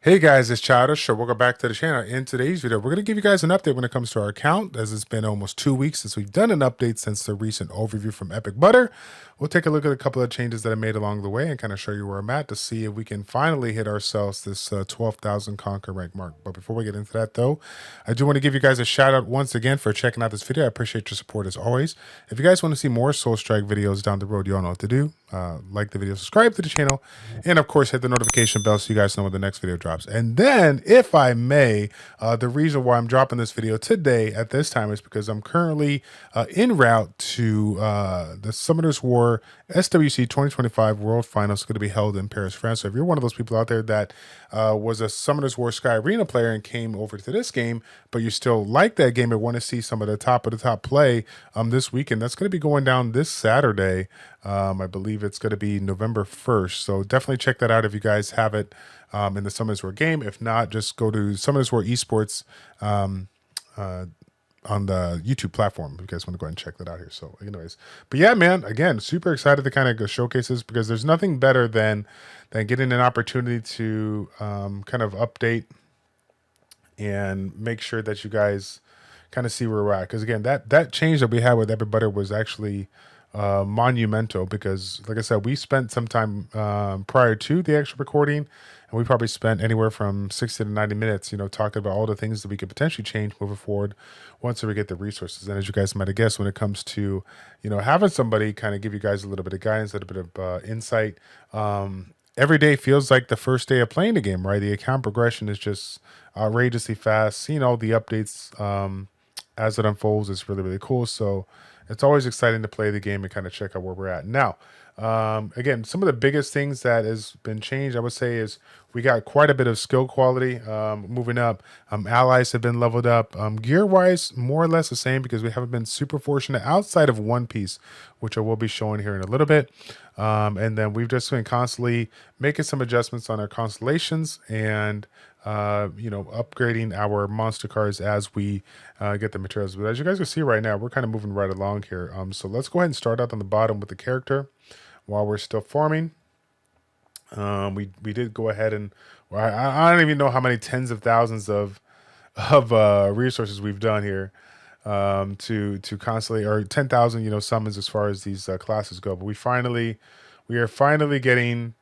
Hey guys, it's Childish. So welcome back to the channel. In today's video, we're going to give you guys an update when it comes to our account, as it's been almost 2 weeks since we've done an update since the recent overview from Epic Butter. We'll take a look at a couple of changes that I made along the way and kind of show you where I'm at to see if we can finally hit ourselves this 12,000 Conquer rank mark. But before we get into that though, I do want to give you guys a shout out once again for checking out this video. I appreciate your support as always. If you guys want to see more Soul Strike videos down the road, you all know what to do. Like the video, subscribe to the channel, and of course hit the notification bell so you guys know when the next video drops. And then, if I may, the reason why I'm dropping this video today at this time is because I'm currently en route to the Summoners War SWC 2025 World Finals, going to be held in Paris, France. So if you're one of those people out there that was a Summoners War Sky Arena player and came over to this game, but you still like that game and want to see some of the top play this weekend, that's going to be going down this Saturday. I believe it's going to be November 1st. So definitely check that out if you guys have it in the Summoners War game. If not, just go to Summoners War Esports on the YouTube platform if you guys want to go ahead and check that out here. So anyways, but yeah, man, again, super excited to kind of go showcase this because there's nothing better than getting an opportunity to kind of update and make sure that you guys kind of see where we're at. Because again, that change that we had with Epic Butter was actually monumental because, like I said, we spent some time prior to the actual recording, and we probably spent anywhere from 60 to 90 minutes, talking about all the things that we could potentially change moving forward once we get the resources. And as you guys might have guessed, when it comes to, having somebody kind of give you guys a little bit of guidance, a little bit of insight, every day feels like the first day of playing the game, right? The account progression is just outrageously fast. Seeing all the updates as it unfolds is really, really cool. So it's always exciting to play the game and kind of check out where we're at. Now, again, some of the biggest things that has been changed, I would say, is we got quite a bit of skill quality moving up. Allies have been leveled up. Gear-wise, more or less the same because we haven't been super fortunate outside of one piece, which I will be showing here in a little bit. And then we've just been constantly making some adjustments on our constellations and upgrading our monster cards as we get the materials. But as you guys can see right now, we're kind of moving right along here. So let's go ahead and start out on the bottom with the character while we're still farming. We did go ahead and I don't even know how many tens of thousands of resources we've done here to constantly, or 10,000 summons as far as these classes go. But we are finally getting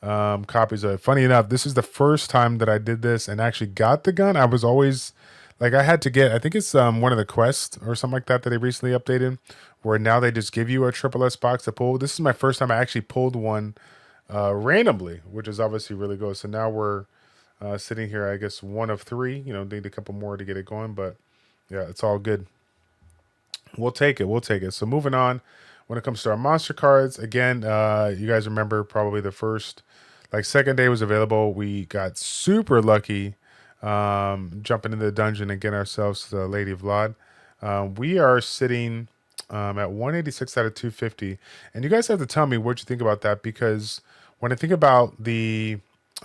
copies of it. Funny enough, this is the first time that I did this and actually got the gun. I was always like, I had to get, I think it's one of the quests or something like that they recently updated, where now they just give you a triple S box to pull. This is my first time I actually pulled one randomly, which is obviously really good. So now we're sitting here, I guess, one of three. Need a couple more to get it going, but yeah, it's all good. We'll take it. We'll take it. So moving on, when it comes to our monster cards, again, you guys remember probably the first, second day was available. We got super lucky jumping into the dungeon and getting ourselves the Lady of Vlad. We are sitting at 186 out of 250. And you guys have to tell me what you think about that, because when I think about the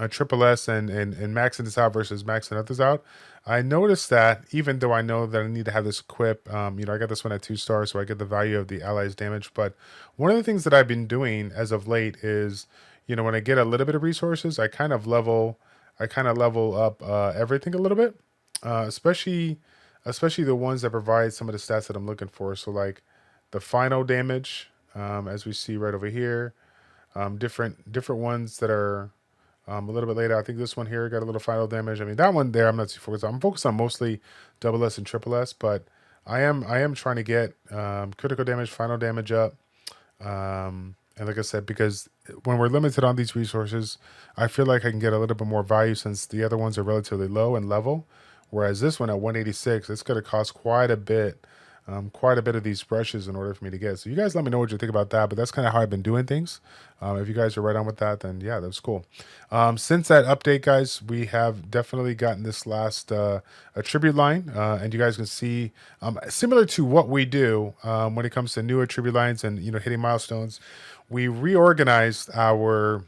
triple S and maxing this out versus maxing others out, I noticed that even though I know that I need to have this equip, I got this one at 2 stars, so I get the value of the allies damage. But one of the things that I've been doing as of late is, when I get a little bit of resources, I kind of level up everything a little bit, especially the ones that provide some of the stats that I'm looking for. So like the final damage, as we see right over here, different ones that are a little bit later. I think this one here got a little final damage. I mean, that one there I'm not too focused on. I'm focused on mostly double S and triple S, but I am trying to get critical damage, final damage up. And like I said, because when we're limited on these resources, I feel like I can get a little bit more value since the other ones are relatively low and level. Whereas this one at 186, it's going to cost quite a bit of these brushes in order for me to get. So you guys let me know what you think about that, but that's kind of how I've been doing things. If you guys are right on with that, then yeah, that's cool. Since that update, guys, we have definitely gotten this last attribute line, and you guys can see, similar to what we do when it comes to new attribute lines and hitting milestones, we reorganized our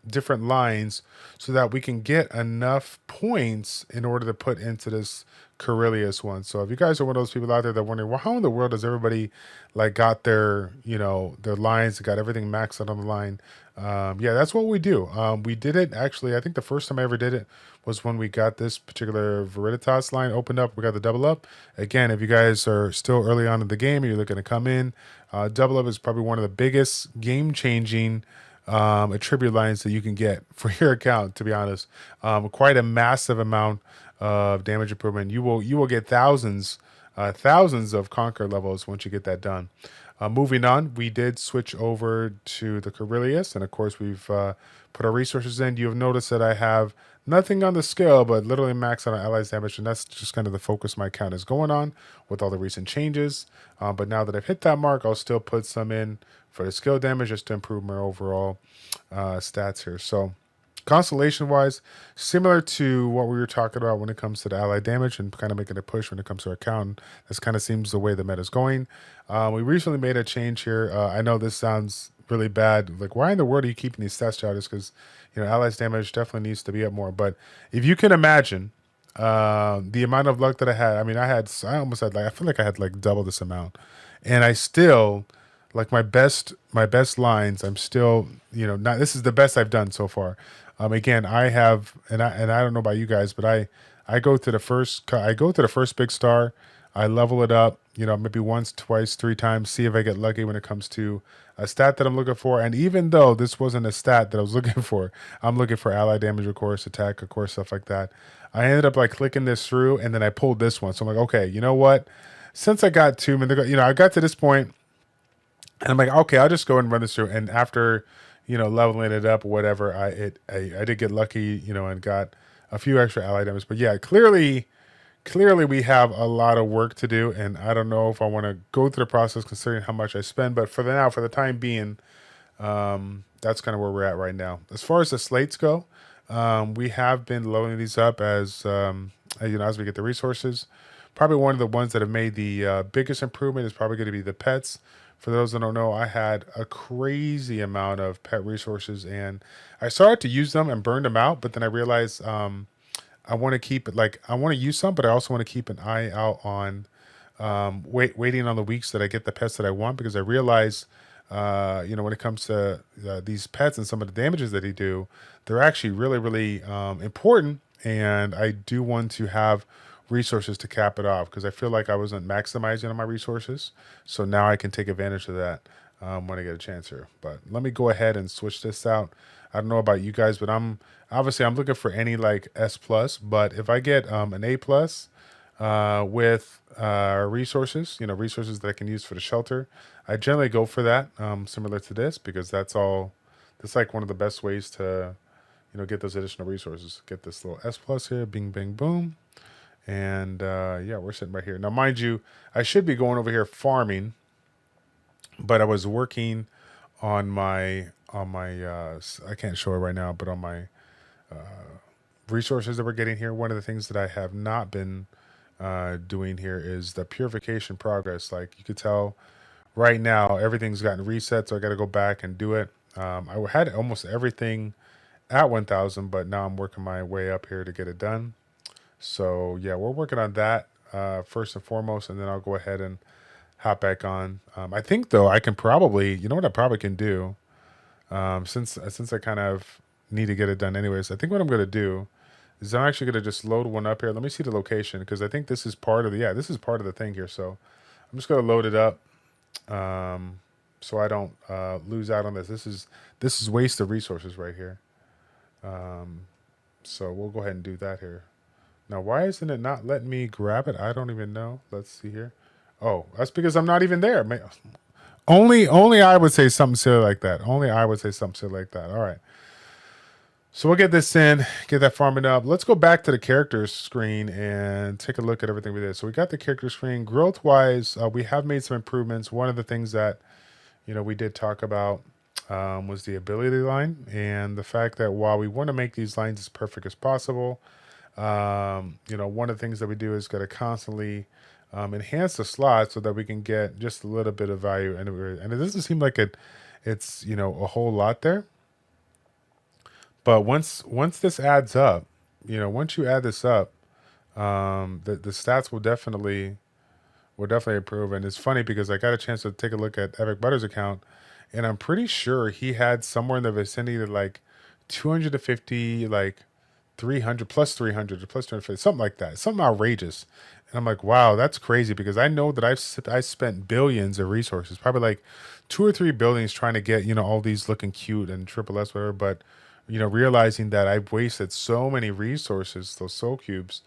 different lines so that we can get enough points in order to put into this Corellius one. So if you guys are one of those people out there that are wondering, well, how in the world does everybody like got their, their lines, got everything maxed out on the line? Yeah, that's what we do. We did it actually. I think the first time I ever did it was when we got this particular Veritas line opened up. We got the double up. Again, if you guys are still early on in the game and you're looking to come in, double up is probably one of the biggest game changing attribute lines that you can get for your account, to be honest. Quite a massive amount of damage improvement. You will get thousands of Conqueror levels once you get that done. Moving on, we did switch over to the Corellius, and of course we've put our resources in. You've noticed that I have nothing on the scale, but literally max out on allies damage, and that's just kind of the focus my account is going on with all the recent changes. But now that I've hit that mark, I'll still put some in for the skill damage just to improve my overall stats here. So Constellation wise, similar to what we were talking about when it comes to the ally damage and kind of making a push when it comes to our account. This kind of seems the way the meta is going. We recently made a change here. I know this sounds really bad. Like, why in the world are you keeping these stats, Childish? Because, allies damage definitely needs to be up more. But if you can imagine the amount of luck that I had, I almost had I feel like I had like double this amount. And I still, like my best lines, I'm still, not, this is the best I've done so far. Again, I have, and I don't know about you guys, but I go to the first big star, I level it up, maybe once, twice, three times, see if I get lucky when it comes to a stat that I'm looking for. And even though this wasn't a stat that I was looking for, I'm looking for ally damage, of course, attack, of course, stuff like that. I ended up like clicking this through, and then I pulled this one. So I'm like, okay, you know what? Since I got two, I got to this point, and I'm like, okay, I'll just go and run this through. And after, leveling it up or whatever, I did get lucky, and got a few extra ally damage. But yeah, clearly we have a lot of work to do, and I don't know if I want to go through the process considering how much I spend. But for the time being, that's kind of where we're at right now. As far as the slates go, we have been loading these up as we get the resources. Probably one of the ones that have made the biggest improvement is probably going to be the pets. For those that don't know, I had a crazy amount of pet resources, and I started to use them and burned them out. But then I realized I want to keep it, like, I want to use some, but I also want to keep an eye out on waiting on the weeks that I get the pets that I want, because I realize, when it comes to these pets and some of the damages that they do, they're actually really, really important, and I do want to have resources to cap it off, because I feel like I wasn't maximizing on my resources. So now I can take advantage of that when I get a chance here. But let me go ahead and switch this out. I don't know about you guys, but I'm looking for any like S plus. But if I get an A plus with resources, resources that I can use for the shelter, I generally go for that. Similar to this, because that's like one of the best ways to get those additional resources. Get this little S plus here, bing, bing, boom. And yeah, we're sitting right here. Now, mind you, I should be going over here farming, but I was working on my I can't show it right now, but on my resources that we're getting here. One of the things that I have not been doing here is the purification progress. Like you could tell right now, everything's gotten reset, so I got to go back and do it. I had almost everything at 1,000, but now I'm working my way up here to get it done. So yeah, we're working on that first and foremost, and then I'll go ahead and hop back on. I think though I can probably, what I probably can do, since I kind of need to get it done anyways. I think what I'm gonna do is I'm actually gonna just load one up here. Let me see the location, because I think this is part of the thing here. So I'm just gonna load it up, so I don't lose out on this. This is waste of resources right here. So we'll go ahead and do that here. Now, why isn't it not letting me grab it? I don't even know. Let's see here. Oh, that's because I'm not even there. Only I would say something silly like that. Only I would say something silly like that. All right. So we'll get this in, get that farming up. Let's go back to the characters screen and take a look at everything we did. So we got the character screen. Growth-wise, we have made some improvements. One of the things that, we did talk about was the ability line, and the fact that while we want to make these lines as perfect as possible, one of the things that we do is got to constantly enhance the slot so that we can get just a little bit of value. And it doesn't seem like it's a whole lot there. But once this adds up, once you add this up, the stats will definitely improve. And it's funny because I got a chance to take a look at Epic Butter's account, and I'm pretty sure he had somewhere in the vicinity of like 250, like 300 plus 300 plus 250, something like that, something outrageous. And I'm like, wow, that's crazy because I know that I spent billions of resources, probably like 2 or 3 billions trying to get all these looking cute and triple S whatever, but realizing that I've wasted so many resources, those soul cubes,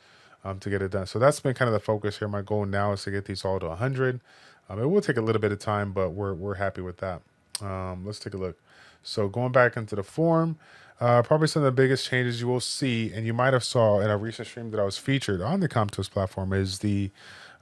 to get it done. So that's been kind of the focus here. My goal now is to get these all to 100. It will take a little bit of time, but we're happy with that. Let's take a look. So going back into the form, probably some of the biggest changes you will see, and you might have saw in a recent stream that I was featured on the COMTOS platform, is the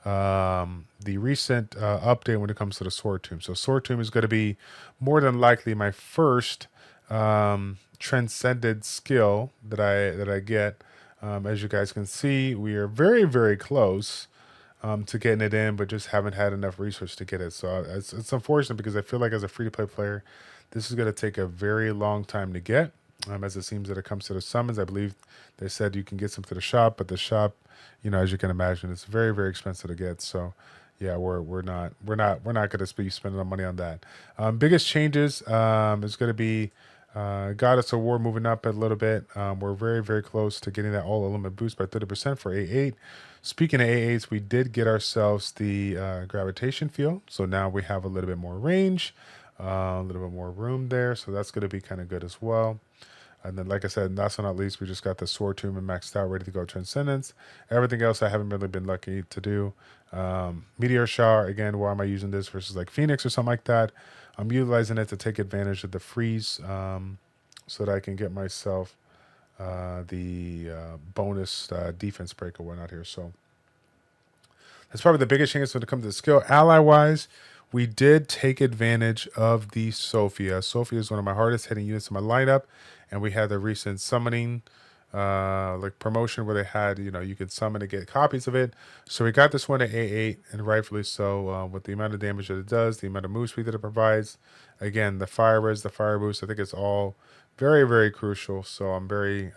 recent update when it comes to the Sword Tomb. So Sword Tomb is going to be more than likely my first transcended skill that I get. As you guys can see, we are very, very close to getting it in, but just haven't had enough resources to get it. So it's unfortunate because I feel like as a free-to-play player, this is going to take a very long time to get. As it seems that it comes to the summons, I believe they said you can get some to the shop, but the shop, as you can imagine, it's very, very expensive to get. So yeah, we're not going to be spending our money on that. Biggest changes is going to be Goddess of War moving up a little bit. We're very, very close to getting that all element boost by 30% for A8. Speaking of A8s, we did get ourselves the gravitation field. So now we have a little bit more range, a little bit more room there. So that's going to be kind of good as well. And then, like I said, last but not least, we just got the Sword Tomb and maxed out, ready to go Transcendence. Everything else I haven't really been lucky to do. Meteor Shower, again, why am I using this versus like Phoenix or something like that? I'm utilizing it to take advantage of the freeze so that I can get myself the bonus defense break or whatnot here. So that's probably the biggest change when it comes to the skill. Ally-wise, we did take advantage of the Sophia. Sophia is one of my hardest hitting units in my lineup, and we had the recent summoning like promotion where they had, you could summon to get copies of it. So we got this one at A8, and rightfully so, with the amount of damage that it does, the amount of move speed that it provides. Again, the fire res, the fire boost, I think it's all very, very crucial. So I'm very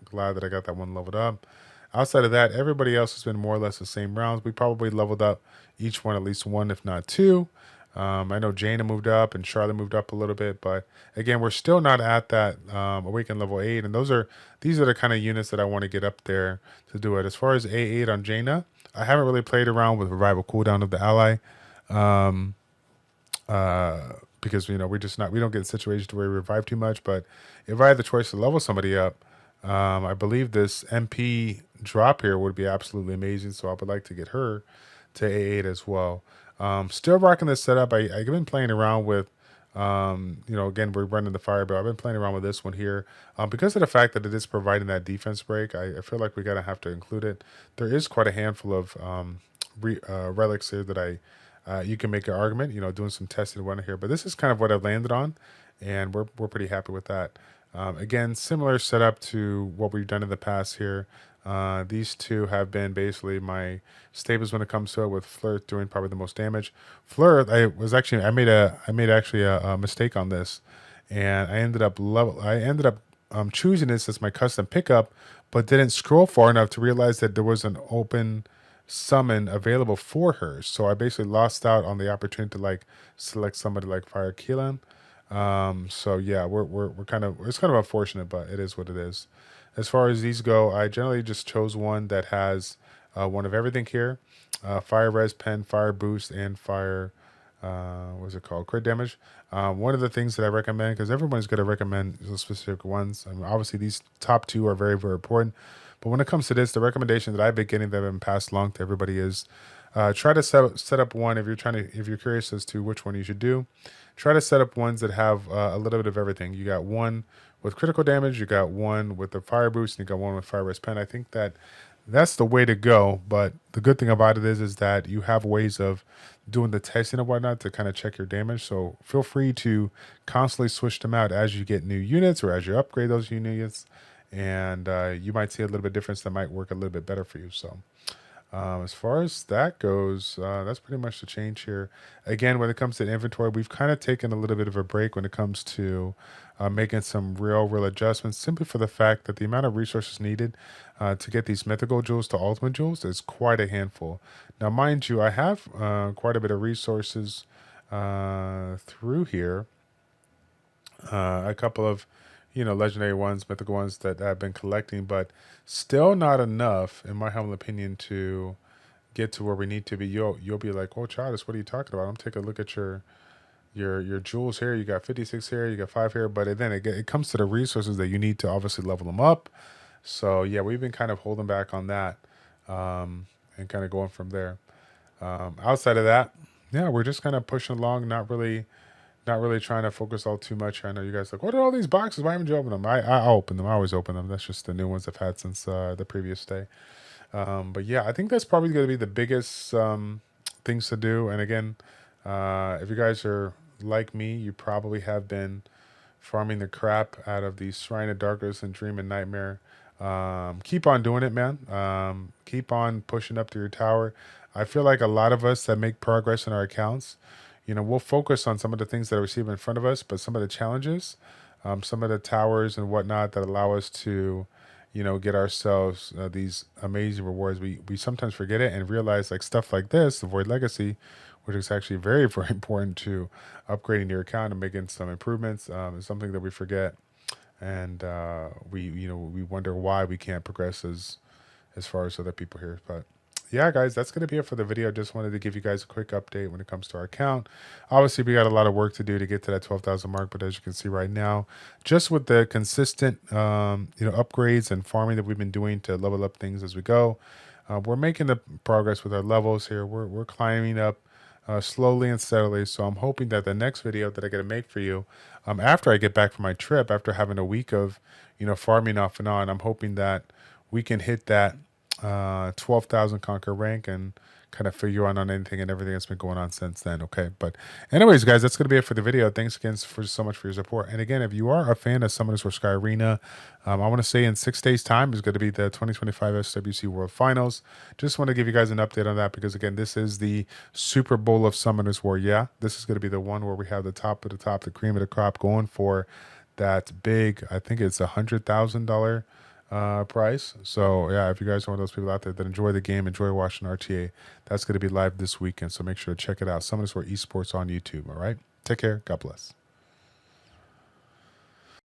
glad that I got that one leveled up. Outside of that, everybody else has been more or less the same rounds. We probably leveled up each one at least one, if not two. I know Jaina moved up and Charlotte moved up a little bit, but again, we're still not at that Awaken level 8, and these are the kind of units that I want to get up there to do it. As far as A8 on Jaina, I haven't really played around with revival cooldown of the ally, because we don't get situations where we revive too much. But if I had the choice to level somebody up, I believe this MP drop here would be absolutely amazing. So I would like to get her to A8 as well. Still rocking this setup. I've been playing around with, again, we're running the fire, but I've been playing around with this one here. Because of the fact that it is providing that defense break, I feel like we got to have to include it. There is quite a handful of relics here that you can make an argument, doing some testing and whatnot here. But this is kind of what I've landed on, and we're pretty happy with that. Again, similar setup to what we've done in the past here. These two have been basically my staples when it comes to it, with Fleur doing probably the most damage. Fleur, I made a mistake on this, and I ended up choosing this as my custom pickup, but didn't scroll far enough to realize that there was an open summon available for her. So I basically lost out on the opportunity to like select somebody like Fire Keelan. So yeah, it's kind of unfortunate, but it is what it is. As far as these go, I generally just chose one that has one of everything here. Fire res, pen, fire boost, and fire, what's it called? Crit damage. One of the things that I recommend, because everyone's going to recommend specific ones. I mean, obviously these top two are very, very important. But when it comes to this, the recommendation that I've been getting that have been passed along to everybody is try to set up one if you're curious as to which one you should do. Try to set up ones that have a little bit of everything. You got one with critical damage, you got one with the fire boost, and you got one with fire res pen. I think that's the way to go. But the good thing about it is that you have ways of doing the testing and whatnot to kind of check your damage. So feel free to constantly switch them out as you get new units or as you upgrade those new units, and you might see a little bit difference that might work a little bit better for you. So as far as that goes, that's pretty much the change here. Again, when it comes to inventory, we've kind of taken a little bit of a break when it comes to making some real adjustments simply for the fact that the amount of resources needed to get these mythical jewels to ultimate jewels is quite a handful. Now, mind you, I have quite a bit of resources through here. A couple of, legendary ones, mythical ones that I've been collecting, but still not enough, in my humble opinion, to get to where we need to be. You'll be like, "Oh, Childish, what are you talking about? I'm taking a look at your jewels here. You got 56 here, you got 5 here, but then it comes to the resources that you need to obviously level them up." So yeah, we've been kind of holding back on that, and kind of going from there. Outside of that, yeah, we're just kind of pushing along, not really trying to focus all too much. I know you guys are like, what are all these boxes? Why haven't you opened them? I open them. I always open them. That's just the new ones I've had since the previous day. But yeah, I think that's probably going to be the biggest things to do. And again, if you guys are like me, you probably have been farming the crap out of the Shrine of Darkness and Dream and Nightmare. Keep on doing it, man. Keep on pushing up to your tower. I feel like a lot of us that make progress in our accounts, we'll focus on some of the things that are received in front of us, but some of the challenges, some of the towers and whatnot that allow us to, get ourselves these amazing rewards. We sometimes forget it and realize like stuff like this, the Void Legacy, which is actually very important to upgrading your account and making some improvements, is something that we forget. And we wonder why we can't progress as far as other people here. But yeah, guys, that's going to be it for the video. Just wanted to give you guys a quick update when it comes to our account. Obviously, we got a lot of work to do to get to that 12,000 mark, but as you can see right now, just with the consistent, upgrades and farming that we've been doing to level up things as we go, we're making the progress with our levels here. We're climbing up slowly and steadily. So I'm hoping that the next video that I get to make for you, after I get back from my trip, after having a week of, farming off and on, I'm hoping that we can hit that 12,000 conquer rank and kind of figure out on anything and everything that's been going on since then. Okay, but anyways, guys, that's gonna be it for the video. Thanks again so much for your support. And again, if you are a fan of Summoners for Sky Arena, I want to say in 6 days time is going to be the 2025 SWC World Finals. Just want to give you guys an update on that because again, this is the Super Bowl of Summoners War. Yeah, this is going to be the one where we have the top of the top, the cream of the crop, going for that big, I think it's $100,000 price. So yeah, if you guys are one of those people out there that enjoy the game, enjoy watching RTA, that's going to be live this weekend. So make sure to check it out. Summoners for Esports on YouTube. All right, take care. God bless.